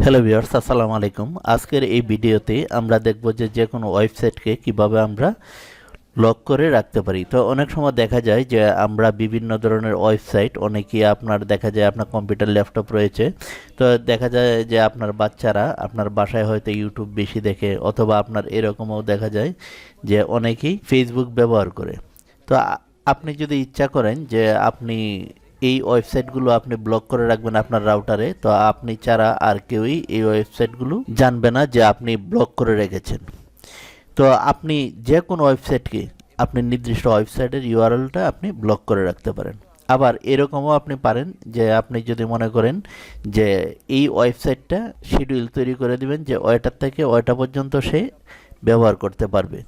Hello viewers, আসসালামু আলাইকুম। আজকের এই ভিডিওতে আমরা দেখব যে কোনো ওয়েবসাইটকে কিভাবে আমরা লক করে রাখতে পারি। তো অনেক সময় দেখা যায় যে আমরা বিভিন্ন ধরনের ওয়েবসাইট, অনেকেই আপনার দেখা যায় আপনার কম্পিউটার ল্যাপটপ রয়েছে, তো দেখা যায় যে আপনার বাচ্চারা আপনার বাসায় হয়তো ইউটিউব বেশি দেখে, অথবা আপনার এরকমও দেখা যায় যে অনেকেই ফেসবুক ব্যবহার করে। তো আপনি যদি ইচ্ছা করেন যে আপনি এই ওয়েবসাইটগুলো আপনি ব্লক করে রাখবেন আপনার রাউটারে, তো আপনি ছাড়া আর কেউই এই ওয়েবসাইটগুলো জানবে না যে আপনি ব্লক করে রেখেছেন। তো আপনি যে কোনো ওয়েবসাইটকে আপনি নির্দিষ্ট ওয়েবসাইটের ইউআরএলটা আপনি ব্লক করে রাখতে পারেন। আবার এরকমও আপনি পারেন যে আপনি যদি মনে করেন যে এই ওয়েবসাইটটা শিডিউল তৈরি করে দিবেন যে ওইটার থেকে ওইটা পর্যন্ত সে ব্যবহার করতে পারবে।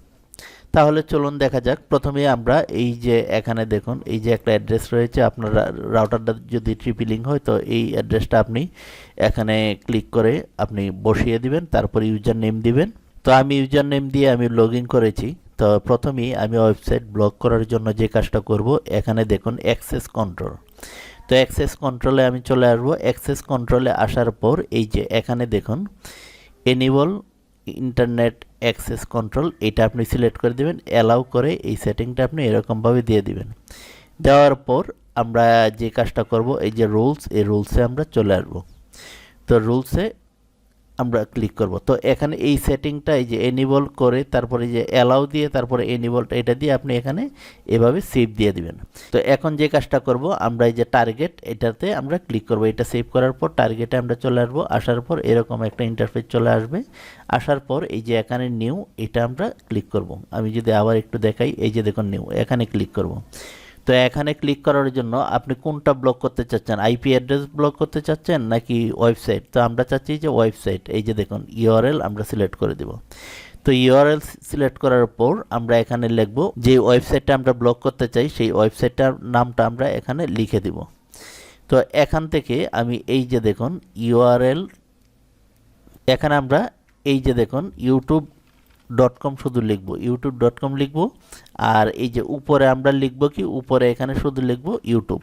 তাহলে চলুন দেখা যাক। প্রথমে আমরা এই যে এখানে দেখুন, এই যে একটা অ্যাড্রেস রয়েছে, আপনার রাউটারটা যদি ট্রিপি লিঙ্ক হয় তো এই অ্যাড্রেসটা আপনি এখানে ক্লিক করে আপনি বসিয়ে দিবেন, তারপর ইউজার নেম দিবেন। তো আমি ইউজার নেম দিয়ে আমি লগ ইন করেছি। তো প্রথমেই আমি ওয়েবসাইট ব্লক করার জন্য যে কাজটা করব, এখানে দেখুন অ্যাক্সেস কন্ট্রোল। তো অ্যাক্সেস কন্ট্রোলে আমি চলে আসবো। অ্যাক্সেস কন্ট্রোলে আসার পর এই যে এখানে দেখুন এনেবল ইন্টারনেট অ্যাক্সেস কন্ট্রোল, এটা আপনি সিলেক্ট করে দেবেন। অ্যালাউ করে এই সেটিংটা আপনি এরকমভাবে দিয়ে দিবেন। দেওয়ার পর আমরা যে কাজটা করব, এই যে রুলস, এই রুলসে আমরা চলে আসব। তো রুলসে আমরা ক্লিক করব। তো এখানে এই সেটিংটা এই যে এনেবল করে তারপরে যে অ্যালাউ দিয়ে তারপরে এনেবলটা এটা দিয়ে আপনি এখানে এভাবে সেভ দিয়ে দিবেন। তো এখন যে কাজটা করব, আমরা এই যে টার্গেট, এটাতে আমরা ক্লিক করব। এটা সেভ করার পর টার্গেটে আমরা চলে আসবো। আসার পর এরকম একটা ইন্টারফেস চলে আসবে। আসার পর এই যে এখানে নিউ, এটা আমরা ক্লিক করব। আমি যদি আবার একটু দেখাই, এই যে দেখুন নিউ, এখানে ক্লিক করব। তো এখানে ক্লিক করার জন্য আপনি কোনটা ব্লক করতে চাচ্ছেন, আইপি অ্যাড্রেস ব্লক করতে চাচ্ছেন নাকি ওয়েবসাইট? তো আমরা চাচ্ছি যে ওয়েবসাইট। এই যে দেখুন ইউআরএল আমরা সিলেক্ট করে দেব। তো ইউআরএল সিলেক্ট করার পর আমরা এখানে লিখব যে ওয়েবসাইটটা আমরা ব্লক করতে চাই, সেই ওয়েবসাইটটার নামটা আমরা এখানে লিখে দিব। তো এখান থেকে আমি এই যে দেখুন ইউআরএল, এখানে আমরা এই যে দেখুন youtube.com শুধু লিখব, youtube.com লিখব। আর এই যে উপরে আমরা লিখব কি, উপরে এখানে শুধু লিখব ইউটিউব।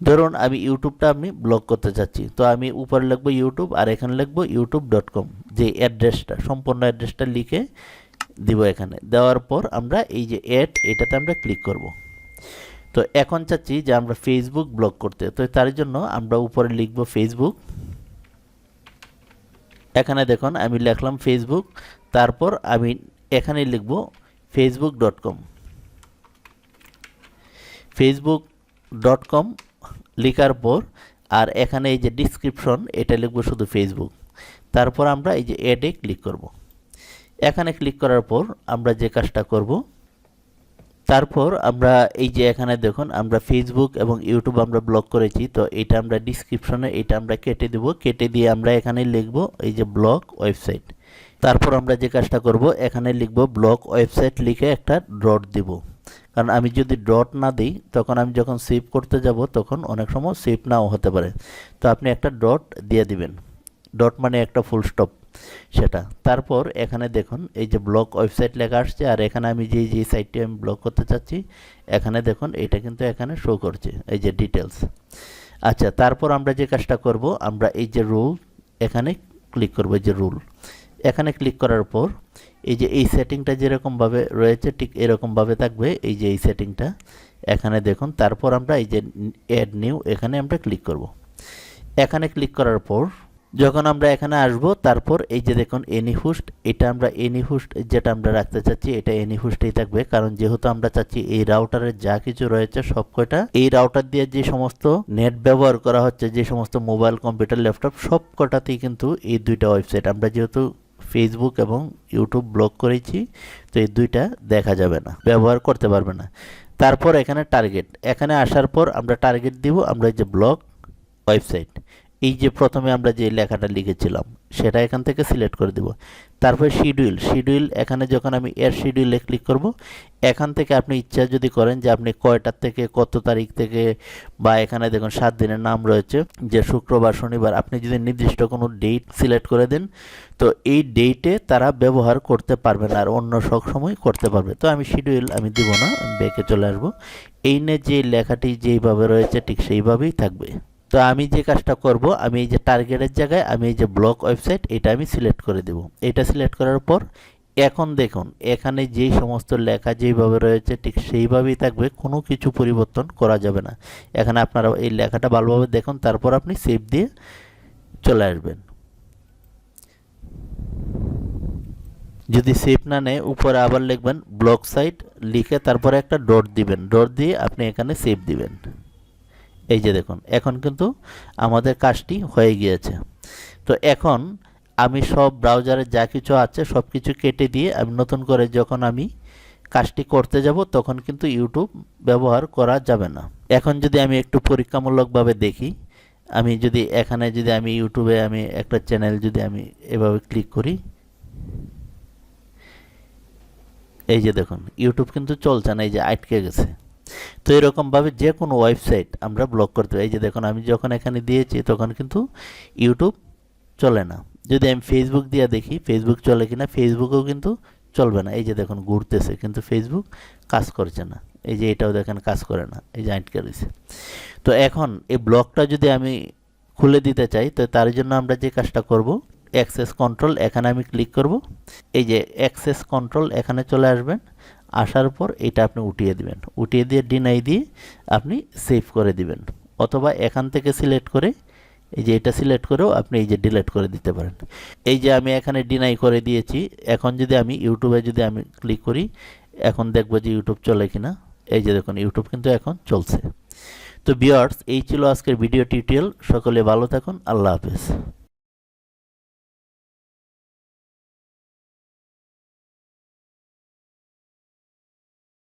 ধরুন আমি ইউটিউবটা আমি ব্লক করতে চাচ্ছি, তো আমি উপরে লিখব ইউটিউব আর এখানে লিখব youtube.com, যে অ্যাড্রেসটা সম্পূর্ণ অ্যাড্রেসটা লিখে দিব। এখানে দেওয়ার পর আমরা এই যে অ্যাড, এটাতে আমরা ক্লিক করব। তো এখন চাচ্ছি যে আমরা ফেসবুক ব্লক করতে, তো তার জন্য আমরা উপরে লিখব ফেসবুক। এখানে দেখুন আমি লিখলাম ফেসবুক, তারপর আমি এখানে লিখব facebook.com। facebook.com লেখার পর আর এখানে এই যে ডিসক্রিপশন, এটা লিখব শুধু ফেসবুক। তারপর আমরা এই যে অ্যাডে ক্লিক করব। এখানে ক্লিক করার পর আমরা যে কাজটা করব, তারপর আমরা এই যে এখানে দেখুন আমরা ফেসবুক এবং ইউটিউব আমরা ব্লক করেছি, তো এটা আমরা ডিসক্রিপশনে এটা আমরা কেটে দেব। কেটে দিয়ে আমরা এখানে লিখব এই যে ব্লক ওয়েবসাইট। তারপর আমরা যে কাজটা করব, এখানে লিখব ব্লক ওয়েবসাইট লিখে একটা ডট দিব। কারণ আমি যদি ডট না দিই, তখন আমি যখন সেভ করতে যাব তখন অনেক সময় সেভ নাও হতে পারে। তো আপনি একটা ডট দিয়ে দিবেন। ডট মানে একটা ফুল স্টপ সেটা। তারপর এখানে দেখুন এই যে ব্লক ওয়েবসাইট লেখা আসছে, আর এখানে আমি যে সাইটটি আমি ব্লক করতে চাচ্ছি, এখানে দেখুন এটা কিন্তু এখানে শো করছে এই যে ডিটেলস। আচ্ছা, তারপর আমরা যে কাজটা করব, আমরা এই যে রুল এখানে ক্লিক করব। এই যে রুল এখানে ক্লিক করার পর এই যে এই সেটিংটা যেরকমভাবে রয়েছে ঠিক এরকমভাবে থাকবে। এই যে এই সেটিংটা এখানে দেখুন। তারপর আমরা এই যে অ্যাড নিউ, এখানে আমরা ক্লিক করব। এখানে ক্লিক করার পর যখন আমরা এখানে আসব, তারপর এই যে দেখুন এনি হোস্ট, এটা আমরা এনি হোস্ট যেটা আমরা রাখতে চাচ্ছি এটা এনি হোস্টেই থাকবে। কারণ যেহেতু আমরা চাচ্ছি এই রাউটারে যা কিছু রয়েছে সবকটা এই রাউটার দিয়ে যে সমস্ত নেট ব্যবহার করা হচ্ছে, যে সমস্ত মোবাইল কম্পিউটার ল্যাপটপ সবকটাতেই কিন্তু এই দুইটা ওয়েবসাইট, আমরা যেহেতু ফেসবুক এবং ইউটিউব ব্লক করেছি, তো এই দুইটা দেখা যাবে না, ব্যবহার করতে পারবে না। তারপর এখানে টার্গেট, এখানে আসার পর আমরা টার্গেট দিব আমরা এই যে ব্লক ওয়েবসাইট। এই যে প্রথমে আমরা যে লেখাটা লিখেছিলাম সেটা এখান থেকে সিলেক্ট করে দেব। তারপর শিডিউল এখানে যখন আমি এর শিডিউলে ক্লিক করব, এখান থেকে আপনি ইচ্ছা যদি করেন যে আপনি কয়টার থেকে কত তারিখ থেকে, বা এখানে দেখুন 7 দিনের নাম রয়েছে যে শুক্রবার শনিবার, আপনি যদি নির্দিষ্ট কোনো ডেট সিলেক্ট করে দেন তো এই ডেটে তারা ব্যবহার করতে পারবে না, আর অন্য সব সময় করতে পারবে। তো আমি শিডিউল আমি দিব না, আমি ব্যাকে চলে আসবো। এই নিয়ে যে লেখাটি যেইভাবে রয়েছে ঠিক সেইভাবেই থাকবে। তো আমি যে কাজটা করব, আমি এই যে টার্গেটের জায়গায় আমি এই যে ব্লক ওয়েবসাইট এটা আমি সিলেক্ট করে দেব। এটা সিলেক্ট করার পর এখন দেখুন এখানে যেই সমস্ত লেখা যেইভাবে রয়েছে ঠিক সেইভাবেই থাকবে, কোনো কিছু পরিবর্তন করা যাবে না। এখানে আপনারা এই লেখাটা ভালোভাবে দেখুন, তারপর আপনি সেভ দিয়ে চলে আসবেন। যদি সেভ না নেয় উপরে আবার লিখবেন ব্লক সাইট, লিখে তারপরে একটা ডট দিবেন, ডট দিয়ে আপনি এখানে সেভ দিবেন। এই যে দেখুন এখন কিন্তু আমাদের কাজটি হয়ে গিয়েছে। তো এখন আমি সব ব্রাউজারে যা কিছু আছে সব কিছু কেটে দিয়ে আমি নতুন করে যখন আমি কাজটি করতে যাব তখন কিন্তু ইউটিউব ব্যবহার করা যাবে না। এখন যদি আমি একটু পরীক্ষামূলকভাবে দেখি, আমি যদি এখানে যদি আমি ইউটিউবে আমি একটা চ্যানেল যদি আমি এভাবে ক্লিক করি, এই যে দেখুন ইউটিউব কিন্তু চলছে না, এই যে আটকে গেছে। তো এরকমভাবে যে কোনো ওয়েবসাইট আমরা ব্লক করতে পারি। এই যে দেখুন আমি যখন এখানে দিয়েছি তখন কিন্তু ইউটিউব চলে না। যদি আমি ফেসবুক দিয়ে দেখি ফেসবুক চলে কিনা, ফেসবুকেও কিন্তু চলবে না। এই যে দেখুন ঘুরতেছে কিন্তু ফেসবুক কাজ করছে না। এই যে এটাও দেখেন কাজ করে না, এই যে আটকে রয়েছে। তো এখন এই ব্লকটা যদি আমি খুলে দিতে চাই তো তার জন্য আমরা যে কাজটা করব, অ্যাক্সেস কন্ট্রোল এখানে আমি ক্লিক করব। এই যে অ্যাক্সেস কন্ট্রোল এখানে চলে আসবেন, আসার পর এটা আপনি উঠিয়ে দিবেন, উঠিয়ে দিয়ে ডিনাই দিয়ে আপনি সেভ করে দিবেন। অথবা এখান থেকে সিলেক্ট করে এই যে এটা সিলেক্ট করেও আপনি এই যে ডিলিট করে দিতে পারেন। এই যে আমি এখানে ডিনাই করে দিয়েছি। এখন যদি আমি ইউটিউবে যদি আমি ক্লিক করি, এখন দেখব যে ইউটিউব চলে কিনা। এই যে দেখুন ইউটিউব কিন্তু এখন চলছে। তো ভিউয়ার্স এই ছিল আজকের ভিডিও টিউটোরিয়াল। সকলে ভালো থাকুন, আল্লাহ হাফেজ।